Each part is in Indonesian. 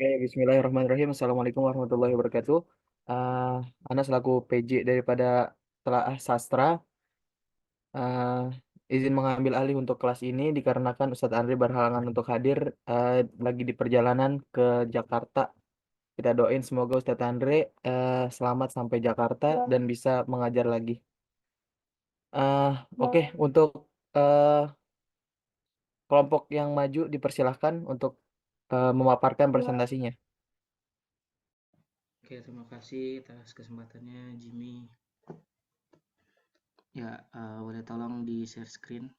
Oke, Bismillahirrahmanirrahim. Assalamualaikum warahmatullahi wabarakatuh. Uh, Ana selaku PJ daripada Telaah Sastra, uh, izin mengambil alih untuk kelas ini dikarenakan Ustadz Andri berhalangan untuk hadir, lagi di perjalanan ke Jakarta. Kita doain semoga Ustadz Andre selamat sampai Jakarta dan bisa mengajar lagi. Uh, oke, untuk uh, kelompok yang maju dipersilahkan untuk memaparkan presentasinya. Oke, terima kasih atas kesempatannya, Jimmy. Ya, boleh tolong di share screen.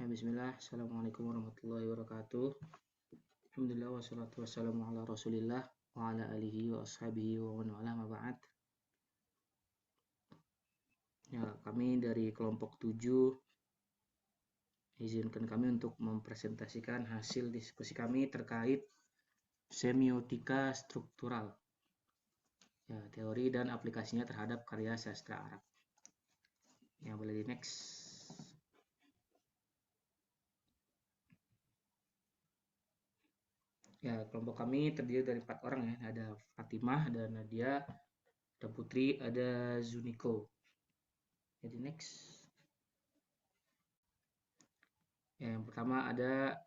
Ya, bismillah. Assalamualaikum warahmatullahi wabarakatuh. Alhamdulillah, wassalatu wassalamu ala rasulillah wa ala alihi wa ashabihi wa man wala ma ba'd. Ya, kami dari kelompok 7 izinkan kami untuk mempresentasikan hasil diskusi kami terkait semiotika struktural. Ya, teori dan aplikasinya terhadap karya sastra Arab. Ya, boleh di next. Ya, kelompok kami terdiri dari 4 orang ya. Ada Fatimah, ada Nadia, ada Putri, ada Zuniko. Jadi next. Ya, yang pertama ada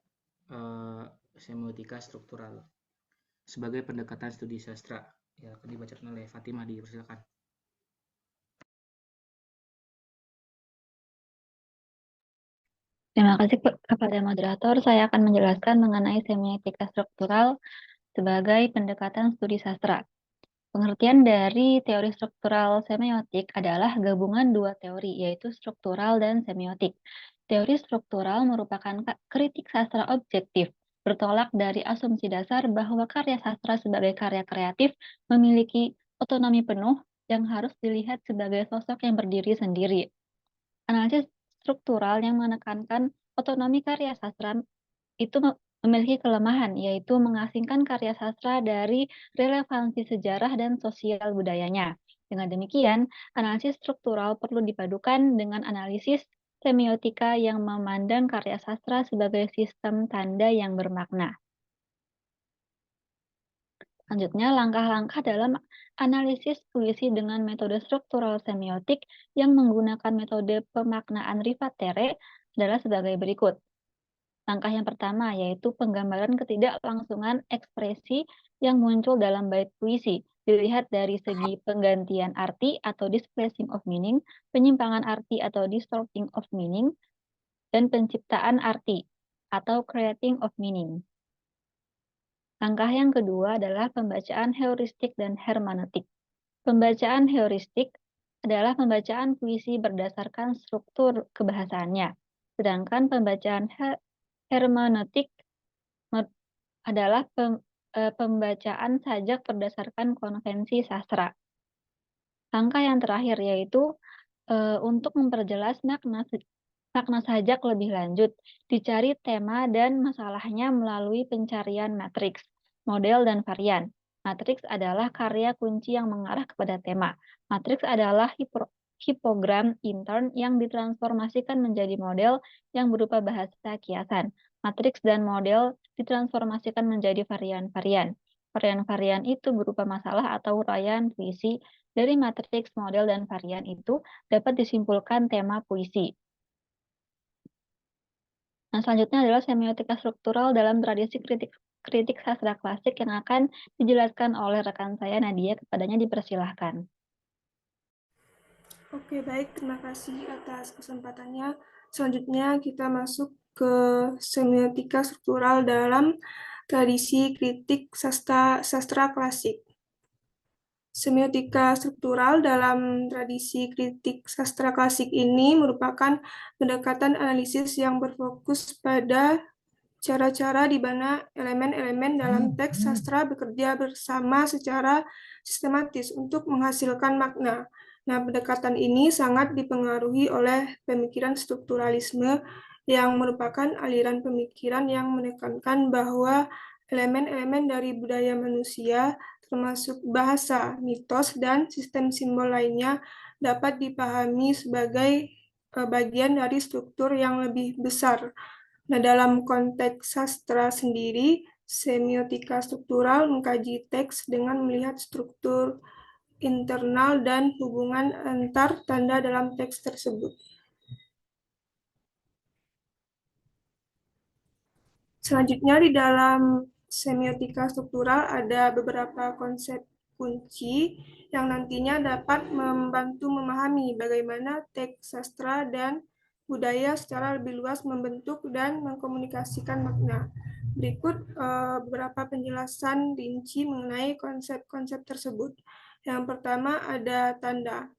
semiotika struktural sebagai pendekatan studi sastra. Ya, akan dibacakan oleh Fatimah, dipersilakan. Terima kasih kepada moderator. Saya akan menjelaskan mengenai semiotika struktural sebagai pendekatan studi sastra. Pengertian dari teori struktural semiotik adalah gabungan dua teori, yaitu struktural dan semiotik. Teori struktural merupakan kritik sastra objektif, bertolak dari asumsi dasar bahwa karya sastra sebagai karya kreatif memiliki otonomi penuh yang harus dilihat sebagai sosok yang berdiri sendiri. Analisis struktural yang menekankan otonomi karya sastra itu memiliki kelemahan, yaitu mengasingkan karya sastra dari relevansi sejarah dan sosial budayanya. Dengan demikian, analisis struktural perlu dipadukan dengan analisis semiotika yang memandang karya sastra sebagai sistem tanda yang bermakna. Selanjutnya, langkah-langkah dalam analisis puisi dengan metode struktural semiotik yang menggunakan metode pemaknaan Rivatere adalah sebagai berikut. Langkah yang pertama yaitu penggambaran ketidaklangsungan ekspresi yang muncul dalam bait puisi, dilihat dari segi penggantian arti atau displacing of meaning, penyimpangan arti atau distorting of meaning, dan penciptaan arti atau creating of meaning. Langkah yang kedua adalah pembacaan heuristik dan hermeneutik. Pembacaan heuristik adalah pembacaan puisi berdasarkan struktur kebahasaannya, sedangkan pembacaan hermeneutik adalah pembacaan sajak berdasarkan konvensi sastra. Langkah yang terakhir yaitu untuk memperjelas makna sajak lebih lanjut, dicari tema dan masalahnya melalui pencarian matriks, model, dan varian. Matriks adalah karya kunci yang mengarah kepada tema. Matriks adalah hipogram intern yang ditransformasikan menjadi model yang berupa bahasa kiasan. Matriks dan model ditransformasikan menjadi varian-varian. Varian-varian itu berupa masalah atau uraian puisi. Dari matriks, model, dan varian itu dapat disimpulkan tema puisi. Nah, selanjutnya adalah semiotika struktural dalam tradisi kritik sastra klasik yang akan dijelaskan oleh rekan saya Nadia. Kepadanya dipersilahkan. Oke, baik. Terima kasih atas kesempatannya. Selanjutnya kita masuk ke semiotika struktural dalam tradisi kritik sastra klasik. Semiotika struktural dalam tradisi kritik sastra klasik ini merupakan pendekatan analisis yang berfokus pada cara-cara di mana elemen-elemen dalam teks sastra bekerja bersama secara sistematis untuk menghasilkan makna. Nah, pendekatan ini sangat dipengaruhi oleh pemikiran strukturalisme yang merupakan aliran pemikiran yang menekankan bahwa elemen-elemen dari budaya manusia, termasuk bahasa, mitos, dan sistem simbol lainnya, dapat dipahami sebagai bagian dari struktur yang lebih besar. Nah, dalam konteks sastra sendiri, semiotika struktural mengkaji teks dengan melihat struktur internal dan hubungan antar tanda dalam teks tersebut. Selanjutnya di dalam semiotika struktural ada beberapa konsep kunci yang nantinya dapat membantu memahami bagaimana teks sastra dan budaya secara lebih luas membentuk dan mengkomunikasikan makna. Berikut beberapa penjelasan rinci mengenai konsep-konsep tersebut. Yang pertama ada tanda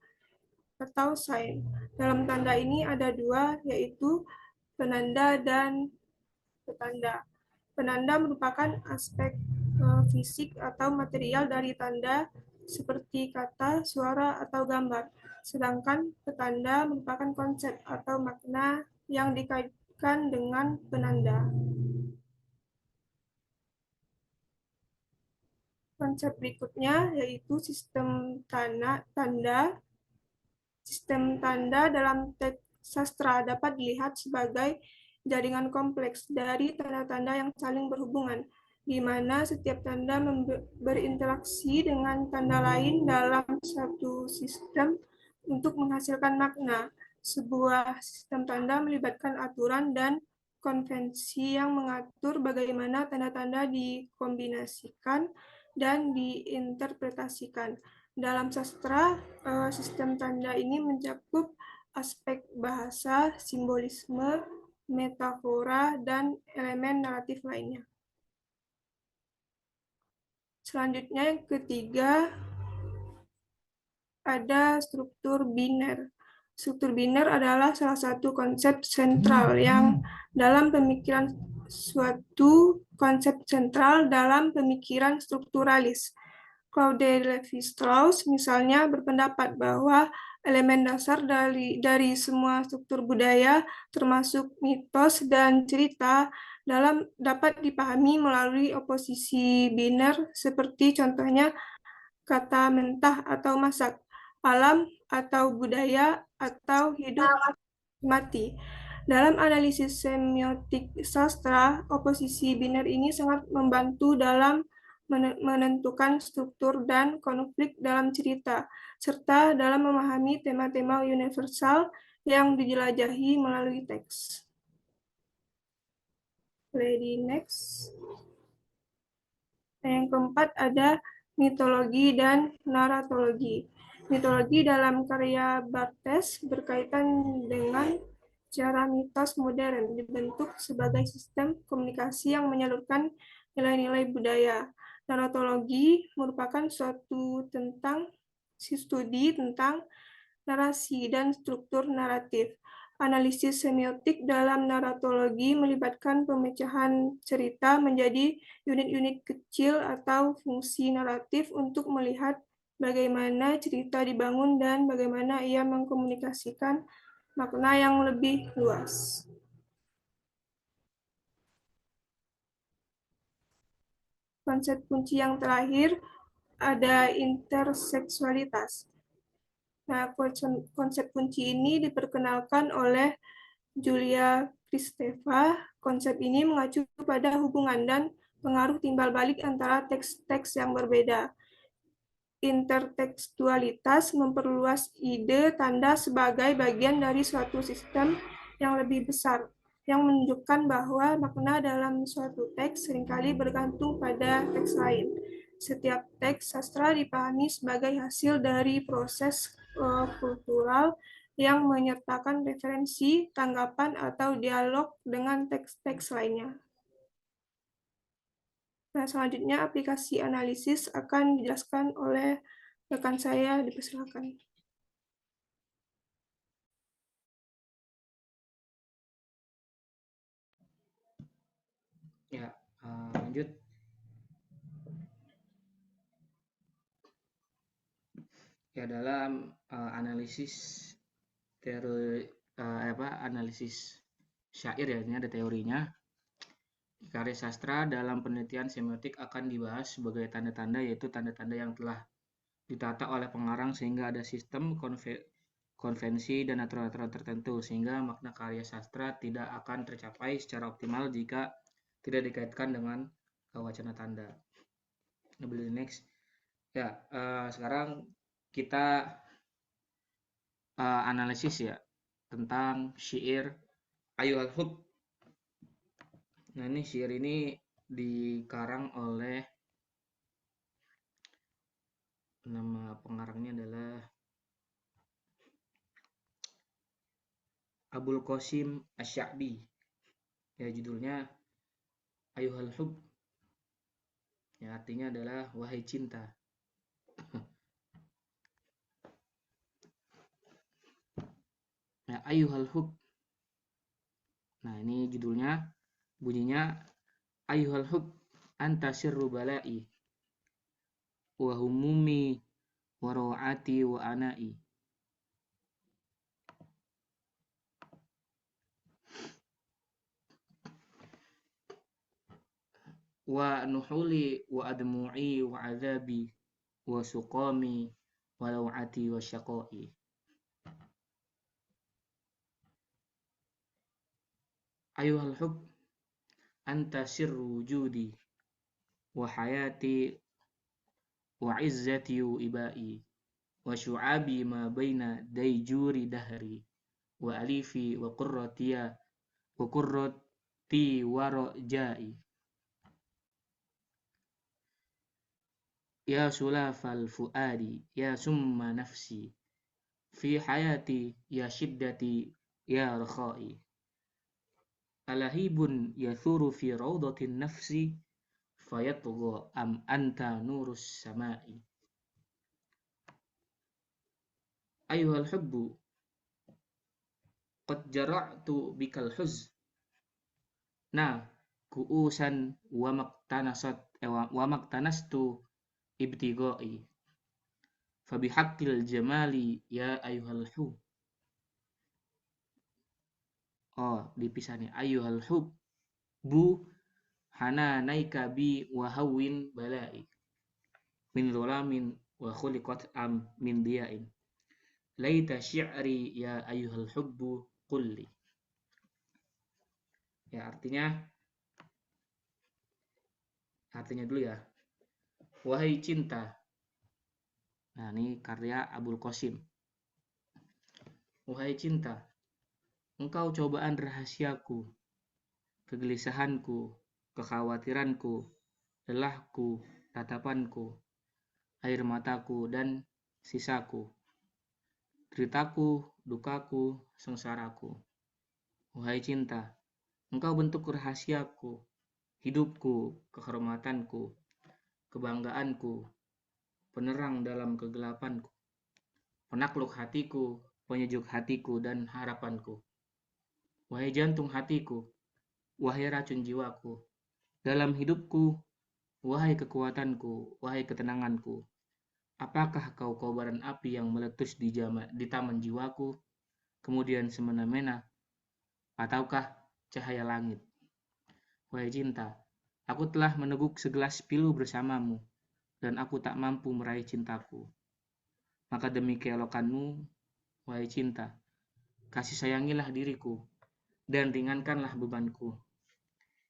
atau sign. Dalam tanda ini ada dua, yaitu penanda dan petanda. Penanda merupakan aspek fisik atau material dari tanda seperti kata, suara, atau gambar. Sedangkan petanda merupakan konsep atau makna yang dikaitkan dengan penanda. Konsep berikutnya yaitu sistem tanda. Sistem tanda dalam teks sastra dapat dilihat sebagai jaringan kompleks dari tanda-tanda yang saling berhubungan, di mana setiap tanda berinteraksi dengan tanda lain dalam satu sistem untuk menghasilkan makna. Sebuah sistem tanda melibatkan aturan dan konvensi yang mengatur bagaimana tanda-tanda dikombinasikan dan diinterpretasikan. Dalam sastra, sistem tanda ini mencakup aspek bahasa, simbolisme, metafora, dan elemen naratif lainnya. Selanjutnya yang ketiga, ada struktur biner. Struktur biner adalah salah satu konsep sentral yang dalam pemikiran suatu konsep sentral dalam pemikiran strukturalis. Claude Lévi-Strauss misalnya berpendapat bahwa elemen dasar dari semua struktur budaya, termasuk mitos dan cerita, dapat dipahami melalui oposisi biner seperti contohnya kata mentah atau masak, alam atau budaya, atau hidup mati. Dalam analisis semiotik sastra, oposisi biner ini sangat membantu dalam menentukan struktur dan konflik dalam cerita, serta dalam memahami tema-tema universal yang dijelajahi melalui teks. Lady next. Yang keempat ada mitologi dan naratologi. Mitologi dalam karya Barthes berkaitan dengan cara mitos modern dibentuk sebagai sistem komunikasi yang menyalurkan nilai-nilai budaya. Naratologi merupakan suatu studi tentang narasi dan struktur naratif. Analisis semiotik dalam naratologi melibatkan pemecahan cerita menjadi unit-unit kecil atau fungsi naratif untuk melihat bagaimana cerita dibangun dan bagaimana ia mengkomunikasikan makna yang lebih luas. Konsep kunci yang terakhir ada interseksualitas. Nah, konsep kunci ini diperkenalkan oleh Julia Kristeva. Konsep ini mengacu pada hubungan dan pengaruh timbal balik antara teks-teks yang berbeda. Intertekstualitas memperluas ide tanda sebagai bagian dari suatu sistem yang lebih besar, yang menunjukkan bahwa makna dalam suatu teks seringkali bergantung pada teks lain. Setiap teks sastra dipahami sebagai hasil dari proses kultural yang menyertakan referensi, tanggapan, atau dialog dengan teks-teks lainnya. Nah, selanjutnya aplikasi analisis akan dijelaskan oleh rekan saya, dipersilakan. Ya, lanjut. Ya, dalam analisis teori analisis syair ya, ini ada teorinya. Karya sastra dalam penelitian semiotik akan dibahas sebagai tanda-tanda, yaitu tanda-tanda yang telah ditata oleh pengarang sehingga ada sistem konvensi dan aturan-aturan tertentu, sehingga makna karya sastra tidak akan tercapai secara optimal jika tidak dikaitkan dengan wacana tanda. Next. Ya, sekarang kita analisis ya tentang syair Ayyuhal Hub. Nah, ini syair ini dikarang oleh, nama pengarangnya adalah Abul Qasim Asy-Sya'bi. Ya, judulnya Ayyuhal Hub. Ya, artinya adalah wahai cinta. Ya, Ayyuhal Hub. Nah, ini judulnya, bunyinya Ayyuhal Hub anta sirru bala'i wa humumi wa rawati wa ana'i. Wa nuhuli wa admu'i wa azabi wa suqami wa law'ati wa syaqa'i. Ayyuhal hub anta sirru wujudi wa hayati wa izzati wa ibai wa syu'abi ma baina dayjuri dahri wa alifi wa qurratiya wa qurrati wa rajai. Ya sulafal fuadi ya summa nafsi fi hayati ya shiddati ya rakhai. Alahibun yathuru fi rawdatin nafsi fayatgha am anta nurus samai. Ayyuhal hubbu qad jara'tu bikal huz na kuusan wa maktanastu ibtighai fabihaqqil jamali ya ayyuhal hub. Oh, dipisah nih. Ayyuhal hub bu hananaika bi wa hawwin bala'i min dhulamin wa khuliqat am min diya'in laita syi'ri ya ayyuhal hubbu qulli. Ya, artinya dulu ya. Wahai cinta. Nah, ini karya Abul Qasim. Wahai cinta, engkau cobaan rahasiaku, kegelisahanku, kekhawatiranku, lelahku, tatapanku, air mataku, dan sisaku, deritaku, dukaku, sengsaraku. Wahai cinta, engkau bentuk rahasiaku, hidupku, kehormatanku, kebanggaanku, penerang dalam kegelapanku, penakluk hatiku, penyejuk hatiku, dan harapanku. Wahai jantung hatiku, wahai racun jiwaku, dalam hidupku, wahai kekuatanku, wahai ketenanganku. Apakah kau kobaran api yang meletus di taman jiwaku, kemudian semena-mena, ataukah cahaya langit? Wahai cinta, aku telah meneguk segelas pilu bersamamu, dan aku tak mampu meraih cintaku. Maka demi keelokanmu, wahai cinta, kasih sayangilah diriku, dan ringankanlah bebanku.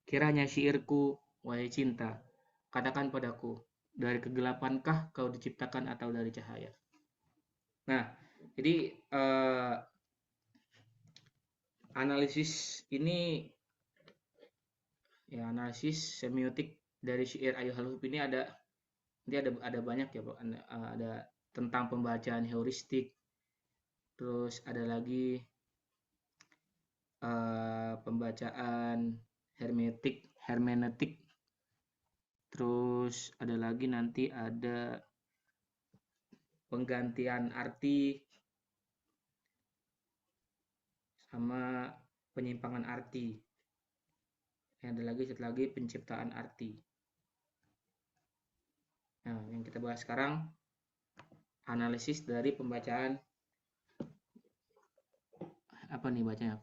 Kiranya syairku, wahai cinta, katakan padaku, dari kegelapankah kau diciptakan atau dari cahaya? Nah, jadi analisis ini, ya, analisis semiotik dari syair Ayyuhal Hub ini ada banyak ya, Pak. Ada tentang pembacaan heuristik, terus ada lagi pembacaan hermeneutik, terus ada lagi nanti ada penggantian arti sama penyimpangan arti. Ada lagi penciptaan arti. Nah, yang kita bahas sekarang analisis dari pembacaan, apa nih bacanya?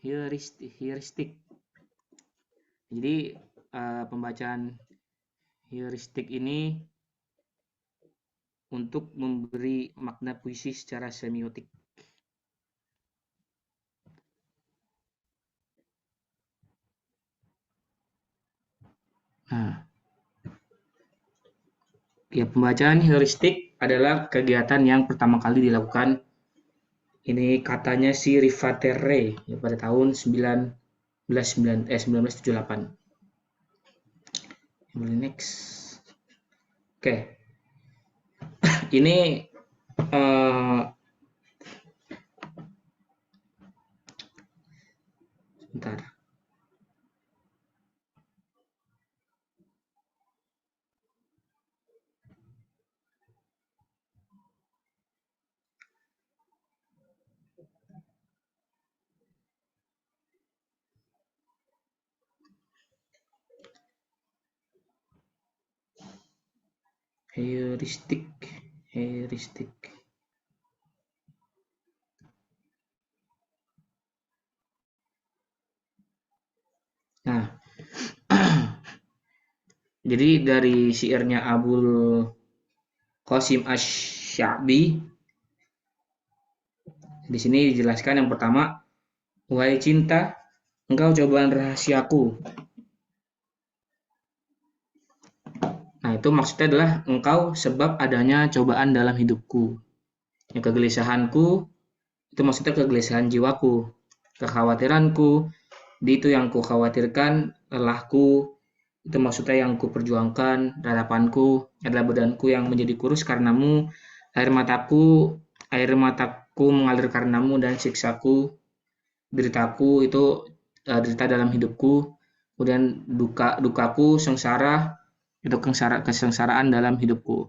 heuristik. Jadi pembacaan heuristik ini untuk memberi makna puisi secara semiotik. Nah, ya, pembacaan heuristik adalah kegiatan yang pertama kali dilakukan. Ini katanya si Rivaterre ya, pada tahun 1978. Next. Oke. Ini sebentar. Heuristik. Nah, jadi dari syairnya Abul Qasim Asy-Sya'bi di sini dijelaskan yang pertama, wahai cinta, engkau cobaan rahasiaku. Nah, itu maksudnya adalah engkau sebab adanya cobaan dalam hidupku. Ya, kegelisahanku itu maksudnya kegelisahan jiwaku, kekhawatiranku, itu yang ku khawatirkan, lelahku, itu maksudnya yang ku perjuangkan, harapanku adalah badanku yang menjadi kurus karenamu, air mataku mengalir karenamu, dan siksaku, deritaku itu derita dalam hidupku, kemudian dukaku, sengsara, itu kesengsaraan dalam hidupku.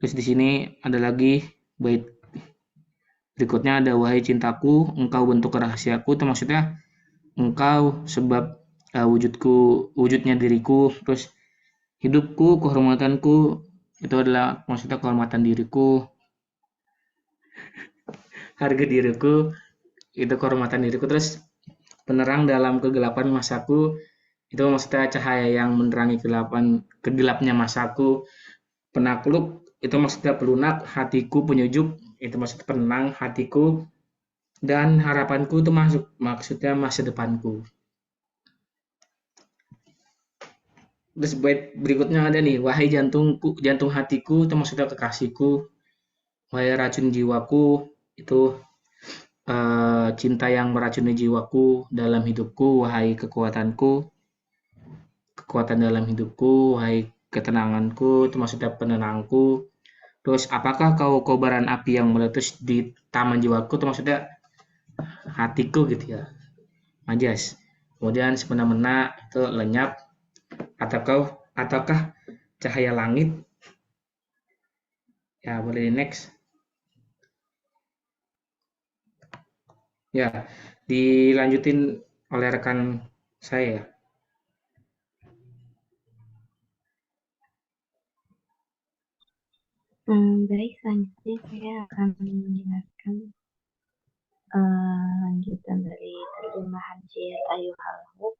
Terus di sini ada lagi bait berikutnya, ada wahai cintaku, engkau bentuk rahasiaku, itu maksudnya engkau sebab wujudnya diriku. Terus hidupku, kehormatanku, itu adalah maksudnya kehormatan diriku. Harga diriku, itu kehormatan diriku. Terus penerang dalam kegelapan masaku, itu maksudnya cahaya yang menerangi kegelapnya masaku. Penakluk, itu maksudnya pelunak, hatiku penyujuk, itu maksudnya penenang hatiku, dan harapanku itu maksudnya masa depanku. Terus bait berikutnya ada nih, wahai jantungku, jantung hatiku, itu maksudnya kekasihku. Wahai racun jiwaku, itu cinta yang meracuni jiwaku dalam hidupku. Wahai kekuatan dalam hidupku. Wahai ketenanganku, itu maksudnya penenangku. Terus apakah kau kobaran api yang meletus di taman jiwaku, itu maksudnya hatiku gitu ya, majas. Kemudian semena-mena itu lenyap, ataukah cahaya langit. Ya, boleh next. Ya, dilanjutin oleh rekan saya. Baik, selanjutnya saya akan menjelaskan lanjutan dari terjemahan syair Ayu Halhu.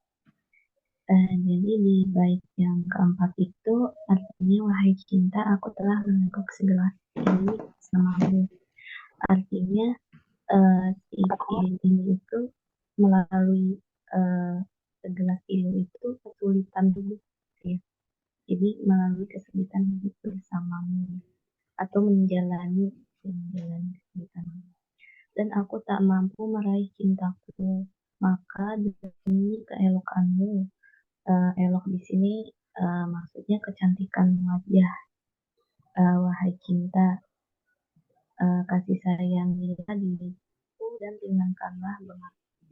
Jadi di bait yang keempat itu artinya, wahai cinta, aku telah meneguk segelas ini bersamamu. Artinya si ini itu melalui segelas ini itu kesulitan hidup ya. Jadi melalui kesulitan hidup bersamamu atau menjalani kesulitan hidup. Dan aku tak mampu meraih cintaku, maka demi keelokanmu. Elok di sini maksudnya kecantikan wajah. Wahai cinta, kasih sayangilah diriku dan ringankanlah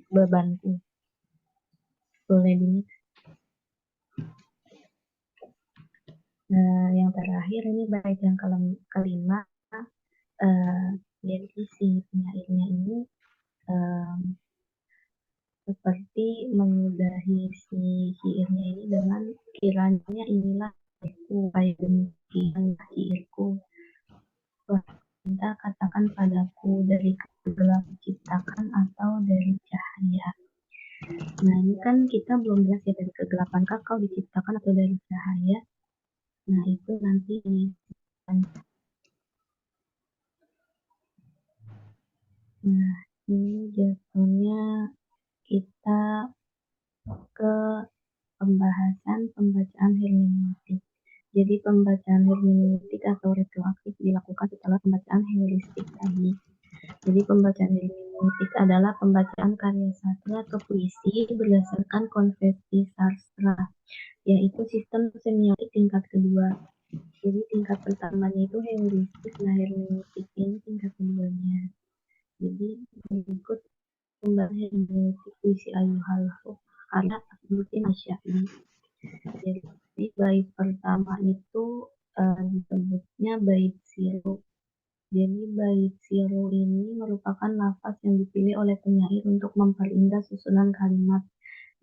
bebanku. Boleh ini. Yang terakhir ini bait yang kelima. Jadi si penyairnya ini seperti menyudahi si syairnya ini dengan, kiranya inilah aku, kayak demikian syairku. cinta, katakan padaku, dari gelap diciptakan atau dari cahaya. Nah, ini kan kita belum jelas ya, dari kegelapankah kau diciptakan atau dari cahaya. Nah, itu nanti nah, ini jatuhnya kita ke pembahasan pembacaan hermeneutik. Jadi pembacaan hermeneutik atau retroaktif dilakukan setelah pembacaan heuristik tadi. Jadi pembacaan hermeneutik adalah pembacaan karya sastra atau puisi berdasarkan konvensi sastra, yaitu sistem semiotik tingkat kedua. Jadi tingkat pertamanya itu heuristik, nah hermeneutik ini tingkat keduanya. Jadi berikut pembacaan hermeneutik puisi Ayyuhal Hukk karya Nurdin Asyafi. Jadi bait pertama itu disebutnya bait siru. Jadi bait siru ini merupakan lafaz yang dipilih oleh penyair untuk memperindah susunan kalimat.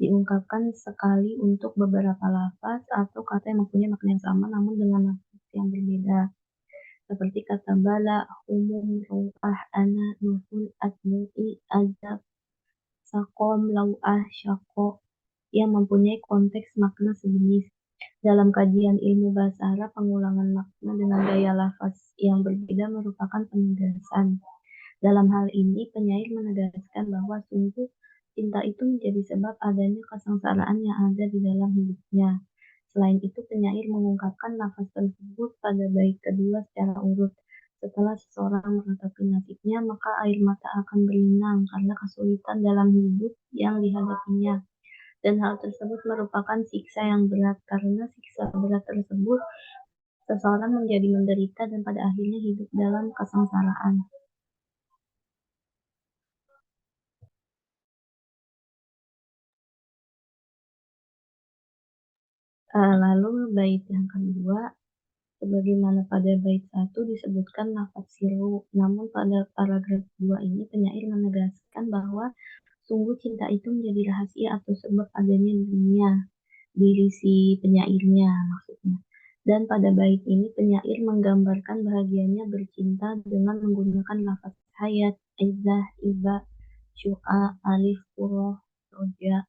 Diungkapkan sekali untuk beberapa lafaz atau kata yang mempunyai makna yang sama namun dengan lafaz yang berbeda. Seperti kata bala, umum, ruah, ana, nuhul, admu'i, ajab, sakom, lau'ah, syako, yang mempunyai konteks makna sejenis. Dalam kajian ilmu bahasa Arab, pengulangan makna dengan gaya lafaz yang berbeda merupakan penegasan. Dalam hal ini, penyair menegaskan bahwa sungguh cinta itu menjadi sebab adanya kesengsaraan yang ada di dalam hidupnya. Selain itu, penyair mengungkapkan lafaz tersebut pada bait kedua secara urut. Setelah seseorang meratapi nasibnya, maka air mata akan berlinang karena kesulitan dalam hidup yang dihadapinya. Dan hal tersebut merupakan siksa yang berat. Karena siksa berat tersebut, seseorang menjadi menderita dan pada akhirnya hidup dalam kesengsaraan. Lalu bait yang kedua, sebagaimana pada bait 1 disebutkan lafaz siru, namun pada paragraf 2 ini penyair menegaskan bahwa sungguh cinta itu menjadi rahasia atau sebab adanya di dunia, diri si penyairnya maksudnya. Dan pada bait ini penyair menggambarkan bahagianya bercinta dengan menggunakan lafaz hayat, izzah, iba, syu'a, alif, qurrah, roja,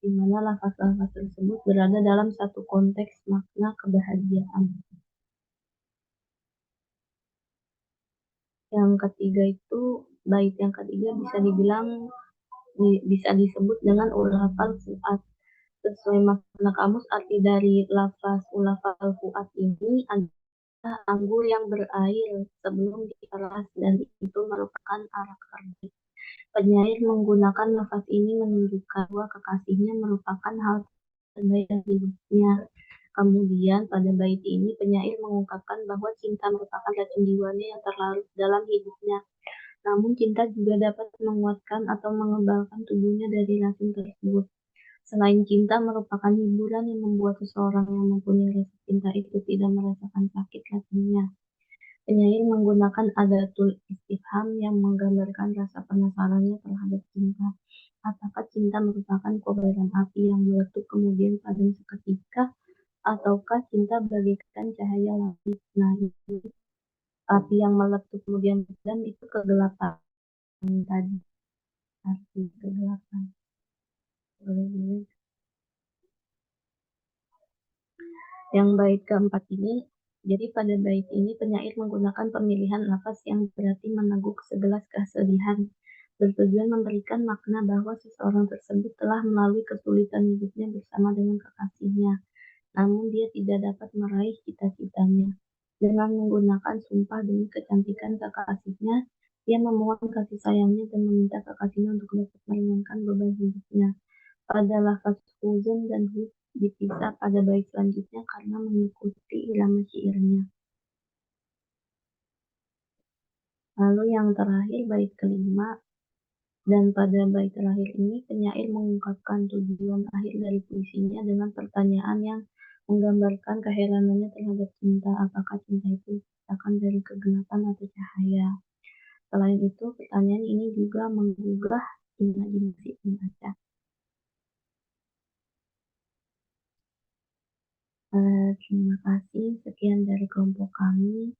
di mana lafaz-lafaz tersebut berada dalam satu konteks makna kebahagiaan. Yang ketiga itu, bait yang ketiga bisa dibilang bisa disebut dengan ulafal fu'ad. Sesuai makna kamus, arti dari lafaz ulafal fu'ad ini adalah anggur yang berair sebelum diperas dan itu merupakan arak terbit. Penyair menggunakan lafaz ini menunjukkan bahwa kekasihnya merupakan hal terbaik dalam hidupnya. Kemudian pada bait ini penyair mengungkapkan bahwa cinta merupakan racun jiwanya yang terlarut dalam hidupnya. Namun cinta juga dapat menguatkan atau mengebalkan tubuhnya dari racun tersebut. Selain cinta merupakan hiburan yang membuat seseorang yang mempunyai rasa cinta itu tidak merasakan sakit hatinya. Penyair menggunakan adatul istifham yang menggambarkan rasa penasarannya terhadap cinta. Apakah cinta merupakan kobaran api yang meletup kemudian padam seketika, ataukah cinta bagaikan cahaya langit? Nah, itu api yang meletup kemudian padam itu kegelapan tadi, arti kegelapan. Yang bait keempat ini, jadi pada bait ini penyair menggunakan pemilihan lafaz yang berarti meneguk segelas kesedihan, bertujuan memberikan makna bahwa seseorang tersebut telah melalui kesulitan hidupnya bersama dengan kekasihnya, namun dia tidak dapat meraih cita-citanya. Dengan menggunakan sumpah demi kecantikan kekasihnya, dia memohon kasih sayangnya dan meminta kekasihnya untuk dapat meringankan beban hidupnya. Pada lafaz huzn dan hub dipisah pada bait selanjutnya karena mengikuti irama syairnya. Lalu yang terakhir bait kelima, dan pada bait terakhir ini penyair mengungkapkan tujuan akhir dari puisinya dengan pertanyaan yang menggambarkan keheranannya terhadap cinta. Apakah cinta itu diciptakan dari kegelapan atau cahaya? Selain itu, pertanyaan ini juga menggugah imajinasi pembaca. Terima kasih, sekian dari kelompok kami.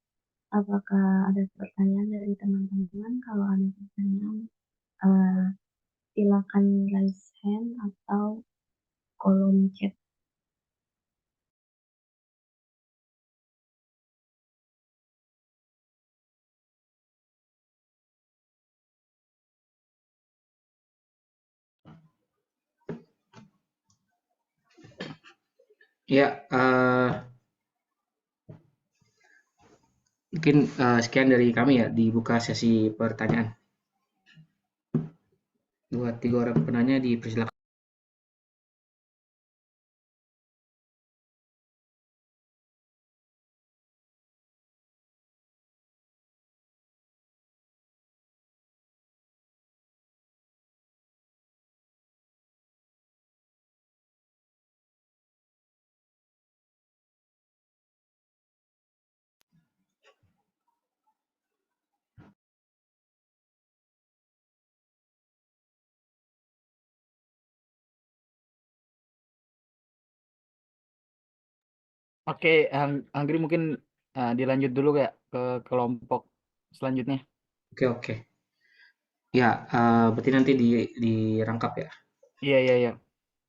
Apakah ada pertanyaan dari teman-teman? Kalau ada pertanyaan, eh, silakan raise hand atau kolom chat. Ya, mungkin sekian dari kami ya, dibuka sesi pertanyaan. 2-3 orang penanya dipersilakan. Oke, Anggri mungkin dilanjut dulu ya ke kelompok selanjutnya. Oke, oke. Ya, berarti nanti dirangkap ya. Iya, iya, iya.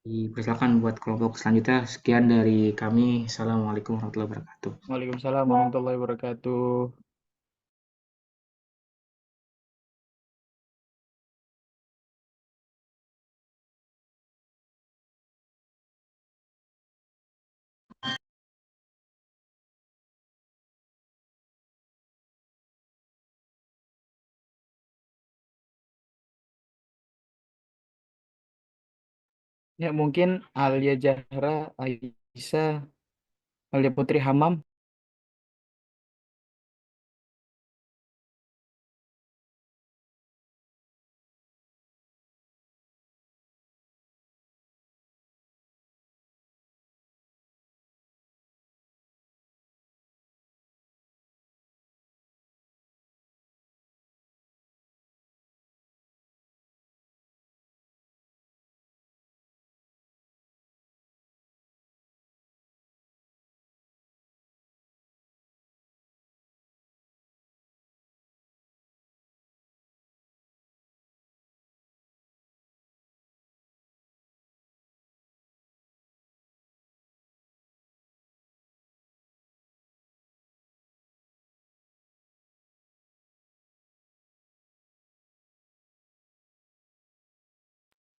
Dipersilakan buat kelompok selanjutnya. Sekian dari kami. Assalamualaikum warahmatullahi wabarakatuh. Waalaikumsalam warahmatullahi wabarakatuh. Ya, mungkin Alia Zahra, Aisyah, Alia Putri Hamam.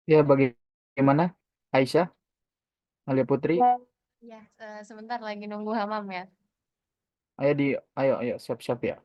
Ya, bagaimana? Aisyah, Alia Putri. Ya, sebentar lagi nunggu Hamam ya. Ayo ayo, ayo, siap-siap ya.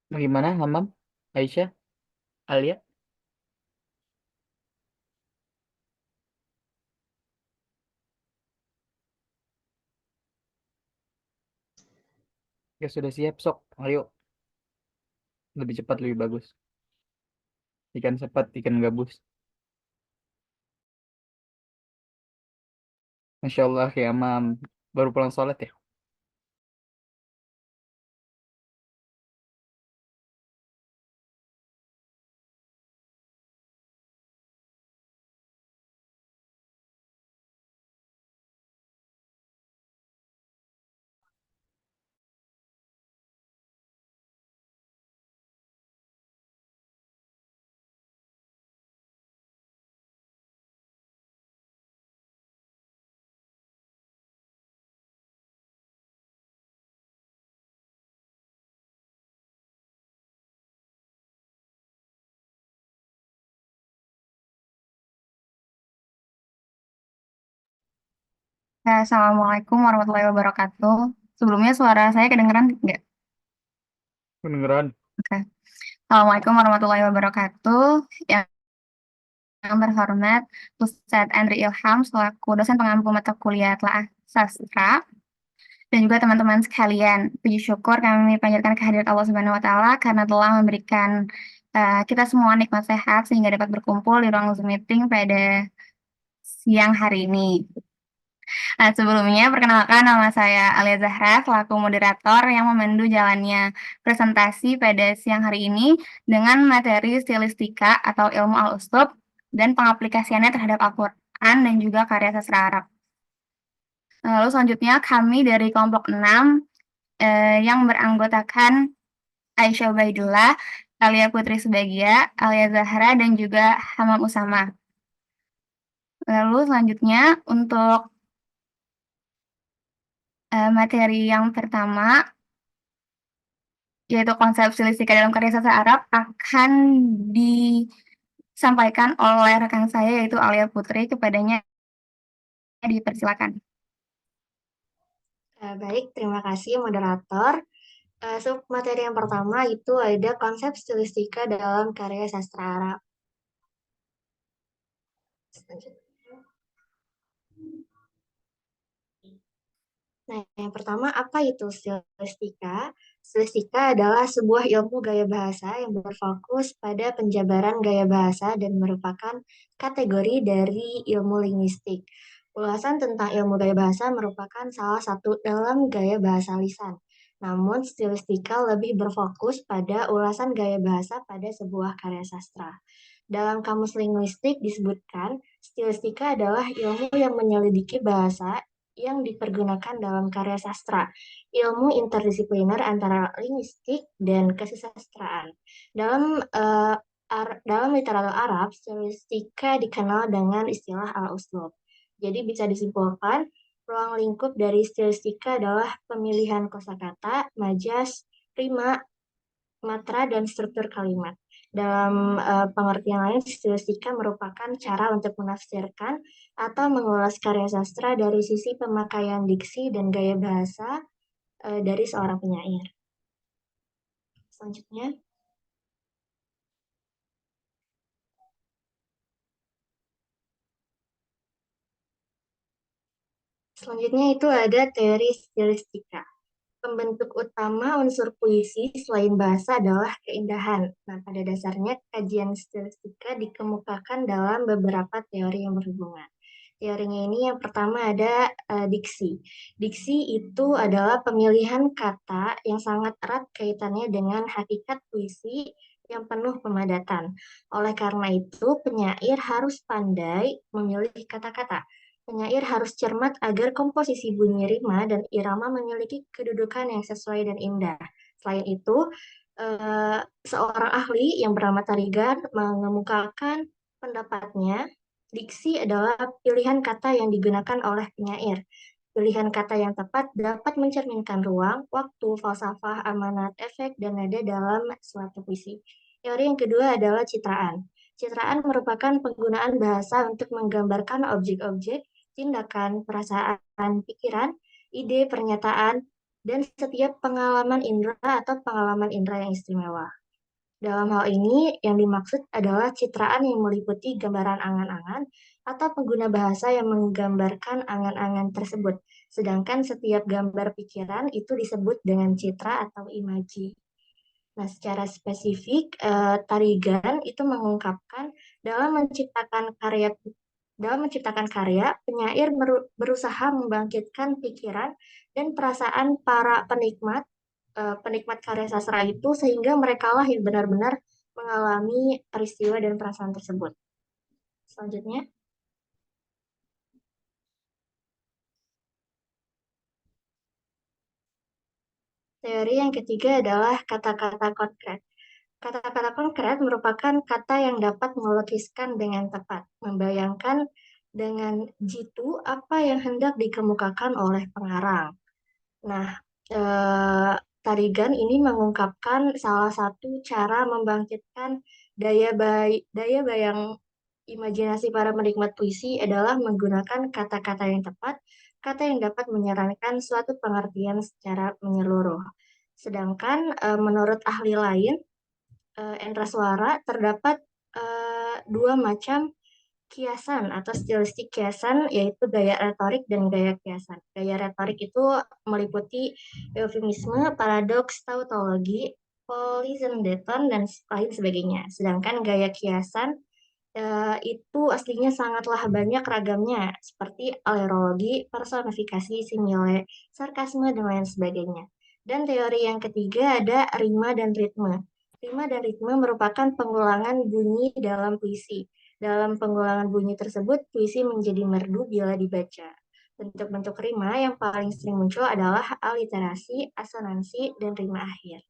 Bagaimana, Hamam? Aisyah, Alia? Ya sudah siap, sok. Ayo, lebih cepat lebih bagus. Ikan sepat, ikan gabus. Masya Allah, ya Mam. Baru pulang sholat ya? Ya, Assalamualaikum warahmatullahi wabarakatuh. Sebelumnya suara saya kedengeran nggak? Kedengeran. Oke. Assalamualaikum warahmatullahi wabarakatuh. Yang terhormat Ustadz Andri Ilham selaku dosen pengampu mata kuliah Telaah Sastra dan juga teman-teman sekalian. Puji syukur kami panjatkan kehadirat Allah Subhanahu wa taala karena telah memberikan kita semua nikmat sehat sehingga dapat berkumpul di ruang Zoom meeting pada siang hari ini. Nah, sebelumnya perkenalkan nama saya Alia Zahra selaku moderator yang memandu jalannya presentasi pada siang hari ini dengan materi stilistika atau ilmu al-uslub dan pengaplikasiannya terhadap Al-Quran dan juga karya sastra Arab. Lalu selanjutnya kami dari kelompok 6 yang beranggotakan Aisyah Ubaidullah, Alia Putri Subagia, Alia Zahra, dan juga Hamam Usama. Lalu selanjutnya untuk materi yang pertama, yaitu konsep stilistika dalam karya sastra Arab, akan disampaikan oleh rekan saya, yaitu Alia Putri. Kepadanya dipersilakan. Baik, terima kasih moderator. Sub materi yang pertama itu ada konsep stilistika dalam karya sastra Arab. Nah, yang pertama apa itu stilistika? Stilistika adalah sebuah ilmu gaya bahasa yang berfokus pada penjabaran gaya bahasa dan merupakan kategori dari ilmu linguistik. Ulasan tentang ilmu gaya bahasa merupakan salah satu dalam gaya bahasa lisan. Namun, stilistika lebih berfokus pada ulasan gaya bahasa pada sebuah karya sastra. Dalam kamus linguistik disebutkan, stilistika adalah ilmu yang menyelidiki bahasa yang dipergunakan dalam karya sastra, ilmu interdisipliner antara linguistik dan kesusastraan. Dalam literatur Arab, stilistika dikenal dengan istilah al-uslub. Jadi bisa disimpulkan, ruang lingkup dari stilistika adalah pemilihan kosakata, majas, rima, matra, dan struktur kalimat. Dalam pengertian lain, stilistika merupakan cara untuk menafsirkan atau mengulas karya sastra dari sisi pemakaian diksi dan gaya bahasa dari seorang penyair. Selanjutnya, itu ada teori stilistika. Pembentuk utama unsur puisi selain bahasa adalah keindahan. Nah, pada dasarnya kajian stilistika dikemukakan dalam beberapa teori yang berhubungan. Teorinya ini yang pertama ada diksi. Diksi itu adalah pemilihan kata yang sangat erat kaitannya dengan hakikat puisi yang penuh pemadatan. Oleh karena itu, penyair harus pandai memilih kata-kata. Penyair harus cermat agar komposisi bunyi rima dan irama memiliki kedudukan yang sesuai dan indah. Selain itu, seorang ahli yang bernama Tarigan mengemukakan pendapatnya, diksi adalah pilihan kata yang digunakan oleh penyair. Pilihan kata yang tepat dapat mencerminkan ruang, waktu, falsafah, amanat, efek, dan nada dalam suatu puisi. Teori yang kedua adalah citraan. Citraan merupakan penggunaan bahasa untuk menggambarkan objek-objek, tindakan, perasaan, pikiran, ide, pernyataan, dan setiap pengalaman indera atau pengalaman indera yang istimewa. Dalam hal ini, yang dimaksud adalah citraan yang meliputi gambaran angan-angan atau pengguna bahasa yang menggambarkan angan-angan tersebut, Sedangkan setiap gambar pikiran itu disebut dengan citra atau imaji. Nah, secara spesifik, tarigan itu mengungkapkan dalam menciptakan karya, penyair berusaha membangkitkan pikiran dan perasaan para penikmat karya sastra itu sehingga merekalah yang benar-benar mengalami peristiwa dan perasaan tersebut. Selanjutnya, teori yang ketiga adalah kata-kata konkret. Kata-kata konkret merupakan kata yang dapat melukiskan dengan tepat, membayangkan dengan jitu apa yang hendak dikemukakan oleh pengarang. Nah, tarigan ini mengungkapkan salah satu cara membangkitkan daya bayang imajinasi para penikmat puisi adalah menggunakan kata-kata yang tepat, kata yang dapat menyarankan suatu pengertian secara menyeluruh. Sedangkan menurut ahli lain, Endra Suara, terdapat dua macam kiasan atau stilistik kiasan, yaitu gaya retorik dan gaya kiasan. Gaya retorik itu meliputi eufemisme, paradoks, tautologi, polizendeton, dan lain sebagainya. Sedangkan gaya kiasan itu aslinya sangatlah banyak ragamnya, seperti alerologi, personifikasi, simile, sarkasme, dan lain sebagainya. Dan teori yang ketiga ada rima dan ritme. Rima dan ritme merupakan pengulangan bunyi dalam puisi. Dalam pengulangan bunyi tersebut, puisi menjadi merdu bila dibaca. Bentuk-bentuk rima yang paling sering muncul adalah aliterasi, asonansi, dan rima akhir.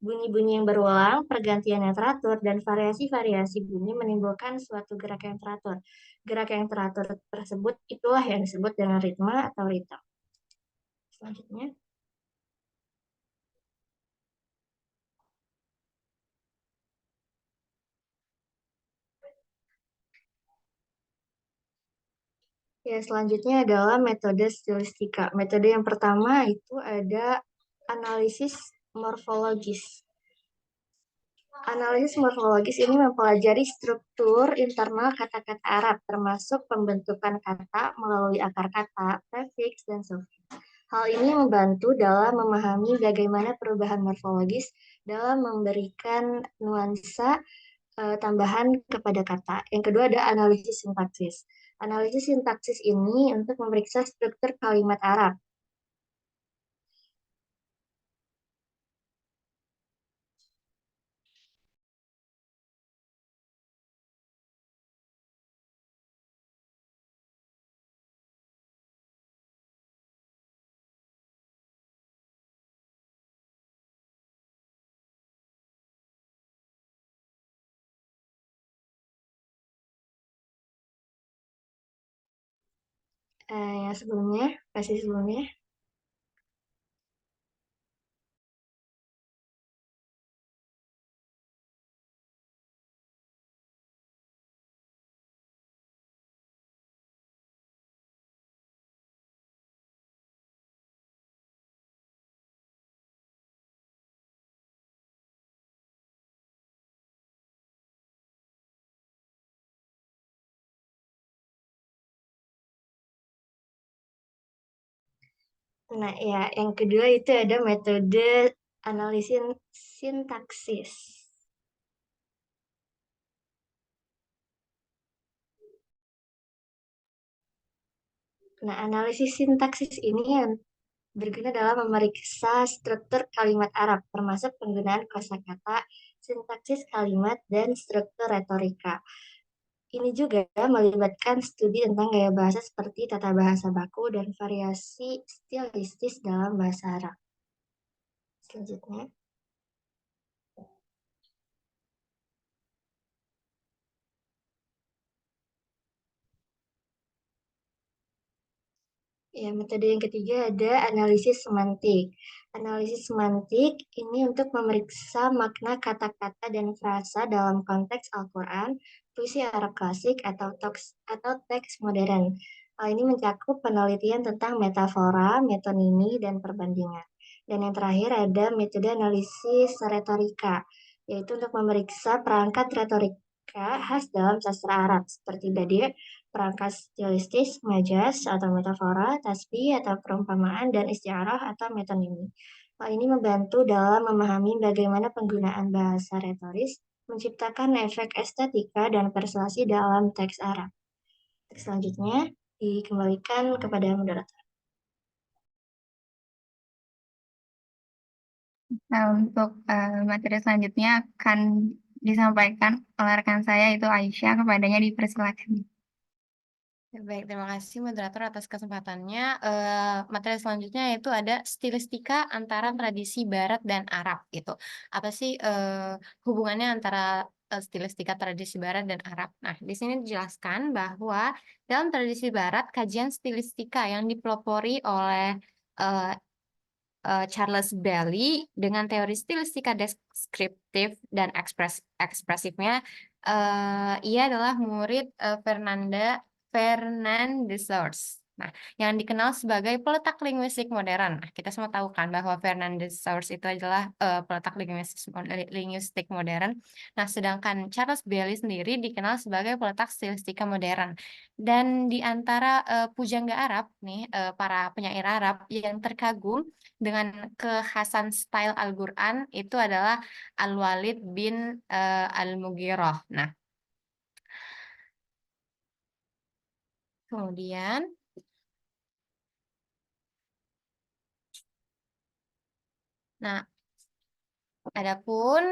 Bunyi-bunyi yang berulang, pergantian yang teratur, dan variasi-variasi bunyi menimbulkan suatu gerak yang teratur. Gerak yang teratur tersebut itulah yang disebut dengan ritme atau ritme. Selanjutnya, selanjutnya adalah metode stilistika. Metode yang pertama itu ada analisis morfologis. Analisis morfologis ini mempelajari struktur internal kata-kata Arab, termasuk pembentukan kata melalui akar kata, prefiks, dan sufiks. Hal ini membantu dalam memahami bagaimana perubahan morfologis dalam memberikan nuansa tambahan kepada kata. Yang kedua ada analisis sintaksis. Analisis sintaksis ini untuk memeriksa struktur kalimat Arab. Yang sebelumnya, versi sebelumnya. Nah, ya, yang kedua itu ada metode analisis sintaksis. Nah, analisis sintaksis ini yang berguna dalam memeriksa struktur kalimat Arab, termasuk penggunaan kosakata, sintaksis kalimat, dan struktur retorika. Ini juga melibatkan studi tentang gaya bahasa seperti tata bahasa baku dan variasi stilistis dalam bahasa Arab. Selanjutnya. Ya, metode yang ketiga ada analisis semantik. Analisis semantik ini untuk memeriksa makna kata-kata dan frasa dalam konteks Al-Quran, puisi Arab klasik, atau teks modern. Hal ini mencakup penelitian tentang metafora, metonimi, dan perbandingan. Dan yang terakhir ada metode analisis retorika, yaitu untuk memeriksa perangkat stilistika khas dalam sastra Arab, seperti tadi perangkat stilistis, majas atau metafora, tasbih atau perumpamaan, dan istiarah atau metonimi. Hal ini membantu dalam memahami bagaimana penggunaan bahasa retoris menciptakan efek estetika dan persuasi dalam teks Arab. Teks selanjutnya dikembalikan kepada moderator. Nah, untuk materi selanjutnya akan disampaikan oleh rekan saya, itu Aisyah. Kepadanya dipersilakan. Baik, terima kasih moderator atas kesempatannya. Materi selanjutnya yaitu ada stilistika antara tradisi Barat dan Arab gitu. Apa sih hubungannya antara stilistika tradisi Barat dan Arab? Nah, di sini dijelaskan bahwa dalam tradisi Barat, kajian stilistika yang dipelopori oleh eh, Charles Bailey dengan teori stilistika deskriptif dan ekspresifnya. Ia adalah murid Fernand de Saussure. Nah, yang dikenal sebagai peletak linguistik modern. Nah, kita semua tahu kan bahwa Fernand de Saussure itu adalah peletak linguistik modern. Nah, sedangkan Charles Bailey sendiri dikenal sebagai peletak stilistika modern. Dan di antara pujangga Arab nih, para penyair Arab yang terkagum dengan kekhasan style Al-Quran itu adalah Al-Walid bin Al-Mughirah. Nah, kemudian nah, adapun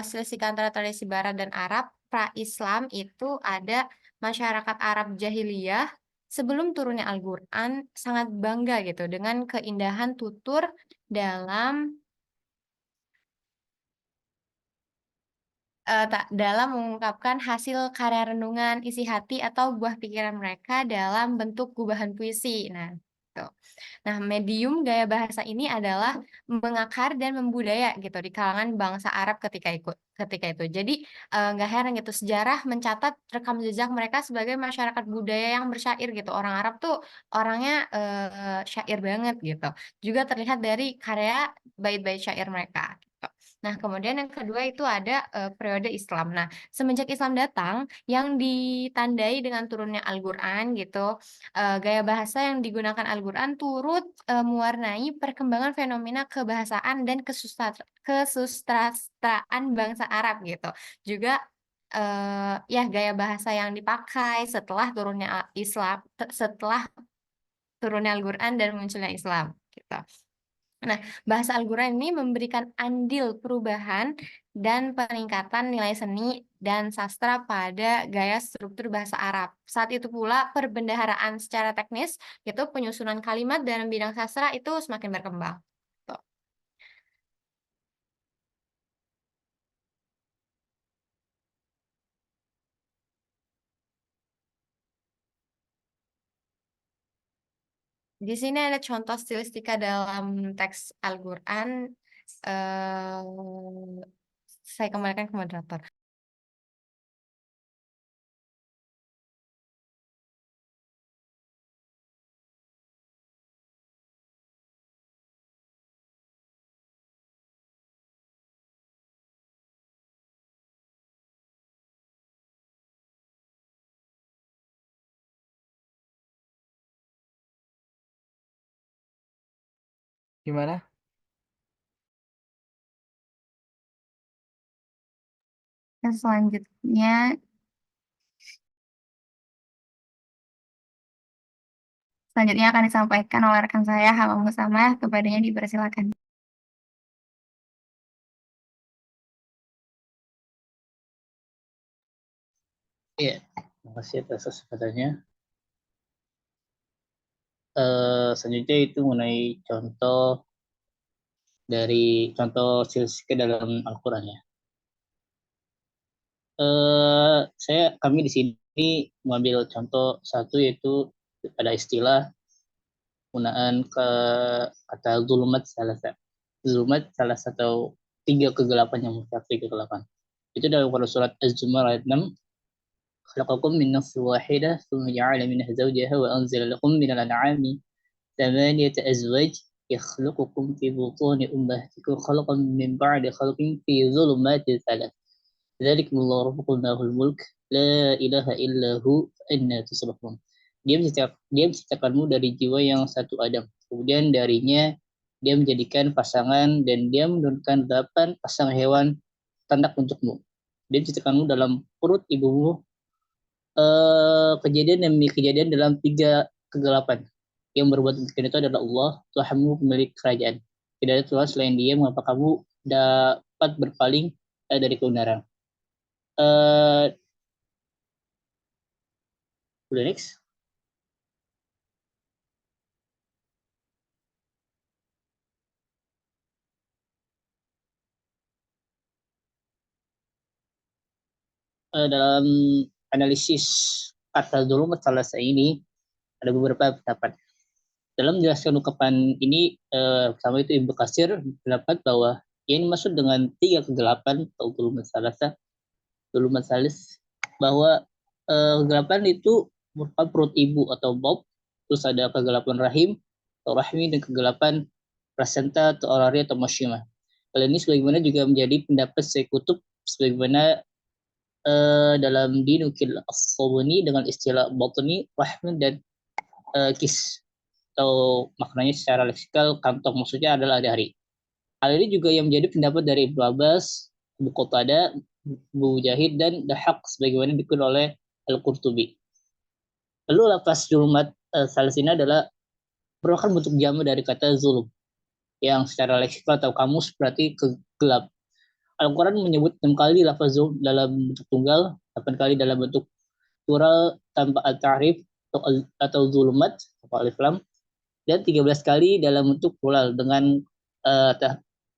selisih antara tradisi Barat dan Arab pra-Islam itu ada masyarakat Arab jahiliyah sebelum turunnya Al-Quran sangat bangga gitu dengan keindahan tutur dalam dalam mengungkapkan hasil karya renungan, isi hati, atau buah pikiran mereka dalam bentuk gubahan puisi. Nah, gitu. Nah, medium gaya bahasa ini adalah mengakar dan membudaya gitu di kalangan bangsa Arab ketika itu. Jadi nggak heran gitu sejarah mencatat rekam jejak mereka sebagai masyarakat budaya yang bersyair gitu. Orang Arab tuh orangnya syair banget gitu. Juga terlihat dari karya bait-bait syair mereka. Gitu. Nah, kemudian yang kedua itu ada periode Islam. Nah, semenjak Islam datang, yang ditandai dengan turunnya Al-Quran gitu, gaya bahasa yang digunakan Al-Quran turut mewarnai perkembangan fenomena kebahasaan dan kesusastraan bangsa Arab gitu. Juga ya gaya bahasa yang dipakai setelah turunnya setelah turunnya Al-Quran dan munculnya Islam gitu. Nah, bahasa Al-Quran ini memberikan andil perubahan dan peningkatan nilai seni dan sastra pada gaya struktur bahasa Arab. Saat itu pula perbendaharaan secara teknis, yaitu penyusunan kalimat dalam bidang sastra itu semakin berkembang. Tuh. Di sini ada contoh stilistika dalam teks Al-Quran. Saya kembalikan ke moderator. Gimana? Dan selanjutnya akan disampaikan oleh rekan saya, Hamam Musamah. Kepadanya dipersilakan. Iya, terima kasih atas kesempatannya. Selanjutnya itu mengenai contoh silsilah dalam Al-Quran ya. Kami di sini mengambil contoh satu yaitu pada istilah penggunaan kata zulumat salah satu tiga kegelapan yang mencapai kegelapan. Itu dalam pada surat Az-Zumar ayat 6. خلقكم من نفس واحدة ثم جعل منها زوجها وأنزل لكم من الأنعام ثمانية أزواج يخلقكم في بطون أمهاتكم خلقا من بعد خلق في ظلمات ثلاث Dzalikumullahu rabbukum lahul mulk la ilaha illahu inna tusrafun. Dia menciptakanmu dari jiwa yang satu Adam. Kemudian darinya dia menjadikan pasangan dan dia menurunkan 8 pasang hewan ternak untukmu. Dia menciptakanmu dalam perut ibumu. Kejadian demi kejadian dalam 3 kegelapan. Yang berbuat demikian itu adalah Allah, Tuhanmu pemilik kerajaan. Tidak ada Tuhan selain Dia, mengapa kamu dapat berpaling dari kebenaran. Udah next. Dalam analisis kata dzulumat salasa ini ada beberapa pendapat. Dalam menjelaskan ungkapan ini, pertama itu Ibnu Katsir pendapat bahwa ini maksud dengan 3 kegelapan atau dzulumat salasa, dzulumat salis, bahwa kegelapan itu merupakan perut ibu atau bob, terus ada kegelapan rahim atau rahmi, dan kegelapan placenta atau orari atau masyimah. Hal ini sebagaimana juga menjadi pendapat Syekh Qutb sebagaimana dalam dinukil as-Sabuni dengan istilah batni, rahmi, dan kis, atau maknanya secara leksikal kantong, maksudnya adalah dari. Hal ini juga yang menjadi pendapat dari Ibnu Abbas, Abu Qatadah, Abu Mujahid, dan Dahaq sebagaimana dikutip oleh Al-Qurtubi. Lalu lafaz dzulumat salis ini adalah merupakan bentuk jamak dari kata zulum yang secara leksikal atau kamus berarti gelap. Al-Quran menyebut 6 kali lafaz zulum dalam bentuk tunggal, 8 kali dalam bentuk plural tanpa al-ta'rif atau zulumat atau alif lam, dan 13 kali dalam bentuk plural dengan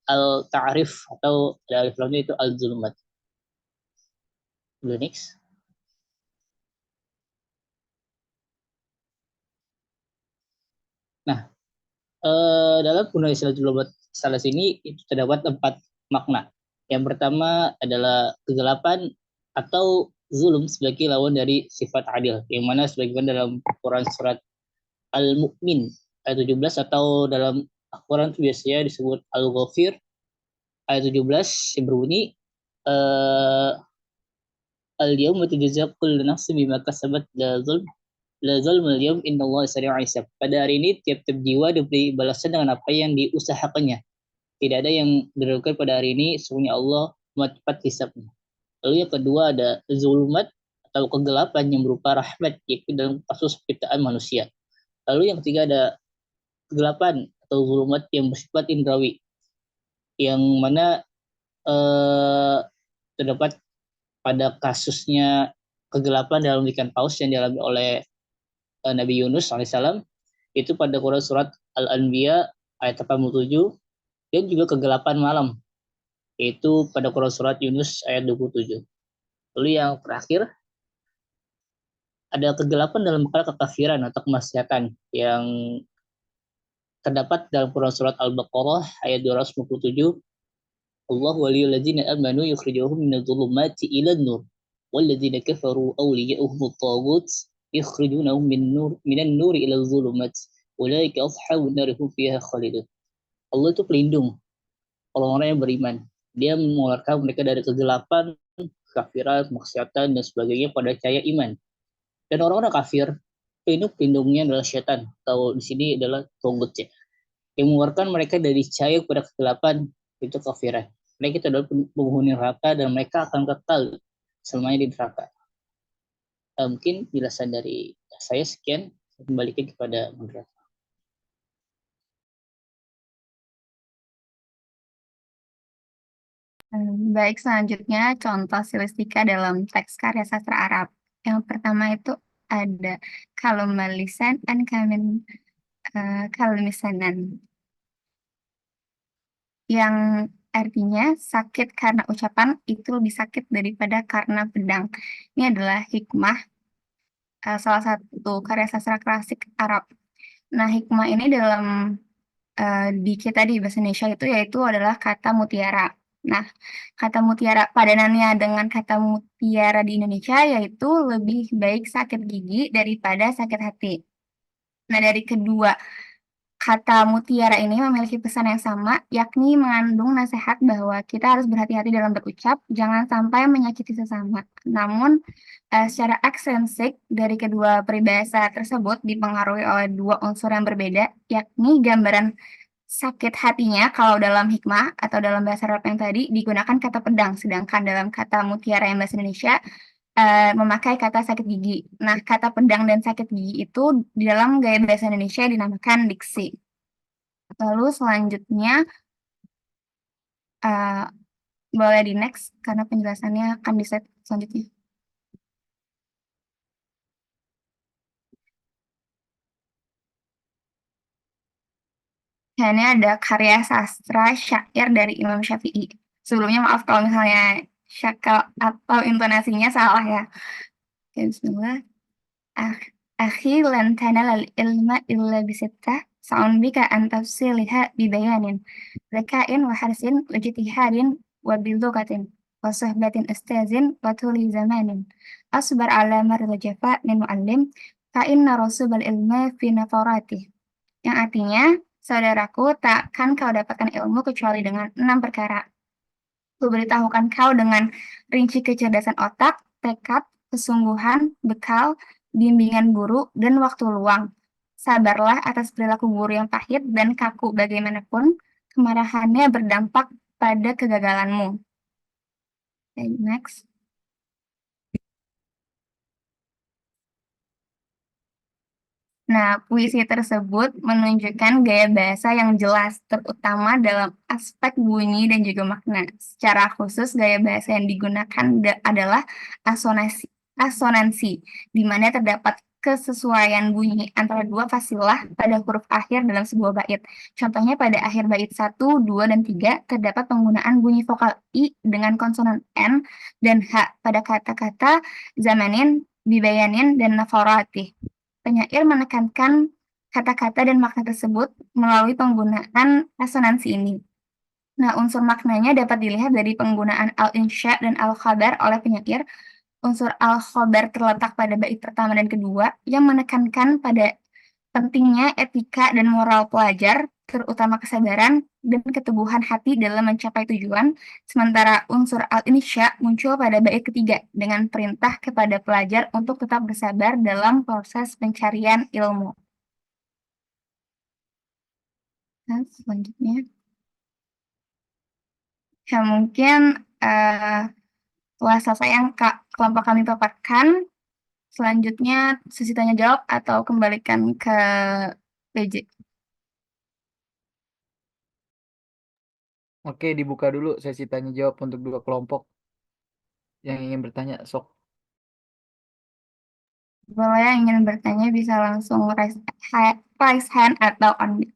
al-ta'rif atau alif lamnya itu al-zulumat. Next. Nah, dalam penggunaan istilah dzulumat salas ini itu terdapat 4 makna. Yang pertama adalah kegelapan atau zulum sebagai lawan dari sifat adil, yang mana sebagaimana dalam Quran surat Al-Mu'min ayat 17 atau dalam Quran itu biasanya disebut Al-Ghafir ayat 17 yang berbunyi Al-yawma tujza kullu nafsin bima kasabat la zulma al-yawm innallaha sari'ul hisab. Pada hari ini tiap-tiap jiwa diberi balasan dengan apa yang diusahakannya. Tidak ada yang dirugikan pada hari ini, sesungguhnya Allah amat cepat hisabnya. Lalu yang kedua ada zulumat atau kegelapan yang berupa rahmat, yaitu dalam kasus penciptaan manusia. Lalu yang ketiga ada kegelapan atau zulumat yang bersifat indrawi, yang mana terdapat pada kasusnya kegelapan dalam ikan paus yang dialami oleh Nabi Yunus alaihissalam, itu pada Quran surat Al-Anbiya ayat 87, dan juga kegelapan malam, yaitu pada Quran surat Yunus ayat 27. Lalu yang terakhir ada kegelapan dalam perkara kekafiran atau kemaksiatan yang terdapat dalam Quran surat Al-Baqarah ayat 257. Allah waliyul ladzina amanu yukhrijuhum minadh-dhulumati ilan nur walladzina kafaru awliya'uhum at-taghut yukhrijunahum minan nuri ilal dhulumat ulaika ashabun nar hum fiha khalidun. Allah itu pelindung orang-orang yang beriman. Dia mengeluarkan mereka dari kegelapan, kekafiran, kemaksiatan, dan sebagainya pada cahaya iman. Dan orang-orang kafir, pelindungnya adalah setan, atau di sini adalah togut ya, yang mengeluarkan mereka dari cahaya kepada kegelapan, itu kafiran. Mereka itu adalah penghuni neraka dan mereka akan kekal selamanya di neraka. Mungkin penjelasan dari saya sekian, saya kembalikan kepada moderator. Baik, selanjutnya contoh stilistika dalam teks karya sastra Arab. Yang pertama itu ada kalumal lisan an kalmisanan, yang artinya sakit karena ucapan itu lebih sakit daripada karena pedang. Ini adalah hikmah, salah satu karya sastra klasik Arab. Nah, hikmah ini dalam di kita di bahasa Indonesia itu yaitu adalah kata mutiara. Nah, kata mutiara padanannya dengan kata mutiara di Indonesia yaitu lebih baik sakit gigi daripada sakit hati. Nah, dari kedua kata mutiara ini memiliki pesan yang sama, yakni mengandung nasihat bahwa kita harus berhati-hati dalam berucap, jangan sampai menyakiti sesama. Namun, secara ekstrinsik dari kedua peribahasa tersebut dipengaruhi oleh dua unsur yang berbeda, yakni gambaran sakit hatinya kalau dalam hikmah atau dalam bahasa Arab yang tadi digunakan kata pedang, sedangkan dalam kata mutiara yang bahasa Indonesia memakai kata sakit gigi. Nah, kata pedang dan sakit gigi itu di dalam gaya bahasa Indonesia dinamakan diksi. Lalu selanjutnya, uh, boleh di next karena penjelasannya akan di slide selanjutnya. Nah, ini ada karya sastra syair dari Imam Syafi'i. Sebelumnya maaf kalau misalnya syakal atau intonasinya salah ya. Oke, bismillah. Akhi lan tanalal ilma illa bisittah sa'un bika an tafsiliha bibayanin zakain wa harsin wa jitihadin wa bilugatin wa suhbatin ustazin wa tuli zamanin asbar ala marza jafa min mu'allim fa inna rasubal ilma fi nafaratih, yang artinya, saudaraku, takkan kau dapatkan ilmu kecuali dengan 6 perkara. Kuberitahukan kau dengan rinci kecerdasan otak, tekad, kesungguhan, bekal, bimbingan guru, dan waktu luang. Sabarlah atas perilaku guru yang pahit dan kaku bagaimanapun, kemarahannya berdampak pada kegagalanmu. Okay, next. Nah, puisi tersebut menunjukkan gaya bahasa yang jelas, terutama dalam aspek bunyi dan juga makna. Secara khusus, gaya bahasa yang digunakan adalah asonansi, di mana terdapat kesesuaian bunyi antara dua fasilah pada huruf akhir dalam sebuah bait. Contohnya pada akhir bait 1, 2, dan 3 terdapat penggunaan bunyi vokal I dengan konsonan N dan H pada kata-kata zamanin, bibayanin, dan nafarati. Penyair menekankan kata-kata dan makna tersebut melalui penggunaan asonansi ini. Nah, unsur maknanya dapat dilihat dari penggunaan al-insya dan al-khabar oleh penyair. Unsur al-khabar terletak pada bait pertama dan kedua yang menekankan pada pentingnya etika dan moral pelajar, terutama kesabaran dan keteguhan hati dalam mencapai tujuan, sementara unsur al-insya muncul pada bait ketiga dengan perintah kepada pelajar untuk tetap bersabar dalam proses pencarian ilmu. Nah, selanjutnya, ya mungkin setelah selesai yang kelompok kami paparkan, selanjutnya sesi tanya jawab atau kembalikan ke PJ. Oke, dibuka dulu sesi tanya jawab untuk dua kelompok yang ingin bertanya. Sok. Boleh yang ingin bertanya bisa langsung raise hand atau unmute.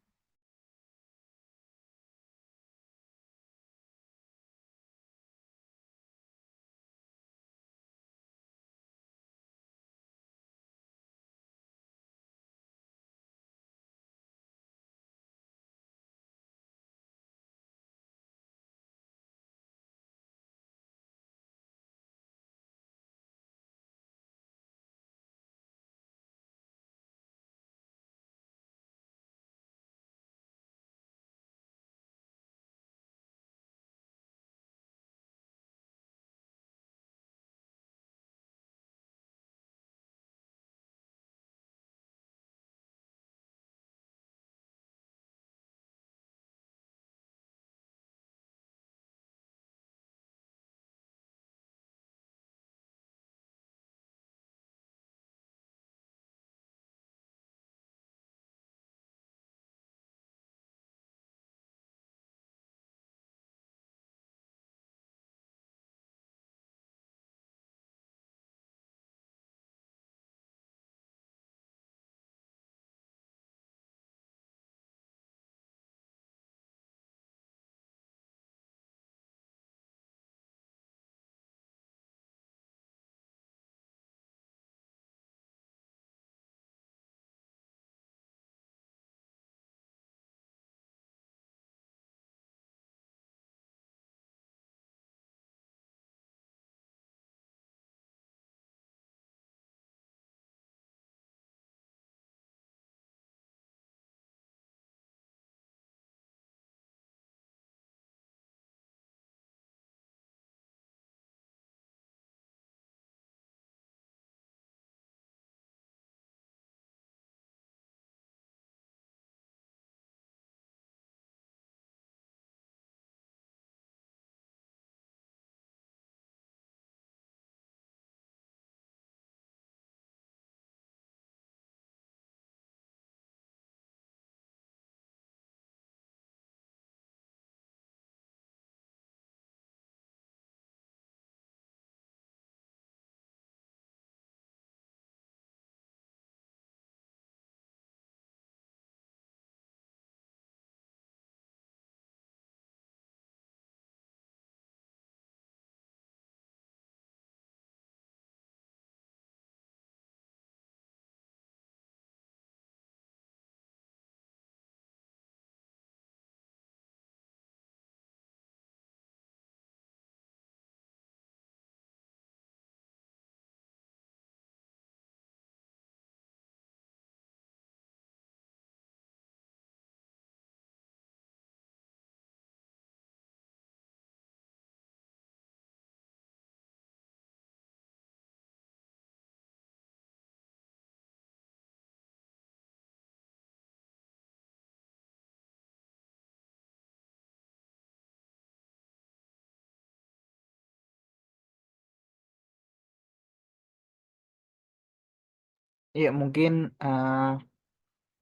Iya, mungkin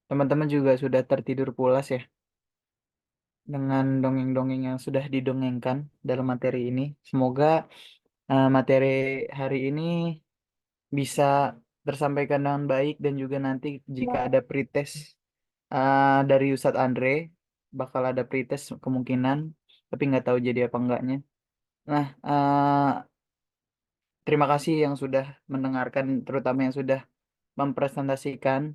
teman-teman juga sudah tertidur pulas ya dengan dongeng-dongeng yang sudah didongengkan dalam materi ini. Semoga materi hari ini bisa tersampaikan dengan baik dan juga nanti jika ada pretest dari Ustadz Andre bakal ada pretest kemungkinan, tapi nggak tahu jadi apa enggaknya. Nah, terima kasih yang sudah mendengarkan, terutama yang sudah mempresentasikan.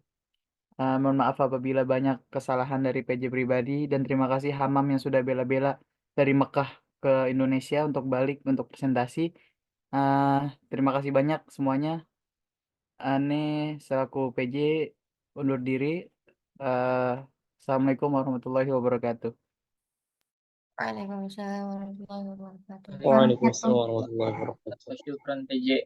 Mohon maaf apabila banyak kesalahan dari PJ pribadi dan terima kasih Hamam yang sudah bela-bela dari Mekah ke Indonesia untuk balik untuk presentasi. Terima kasih banyak semuanya. Ane selaku PJ undur diri. Eh, Assalamualaikum warahmatullahi wabarakatuh. Waalaikumsalam warahmatullahi wabarakatuh. Waalaikumsalam Waalaikumsalam warahmatullahi wabarakatuh. Syukran PJ.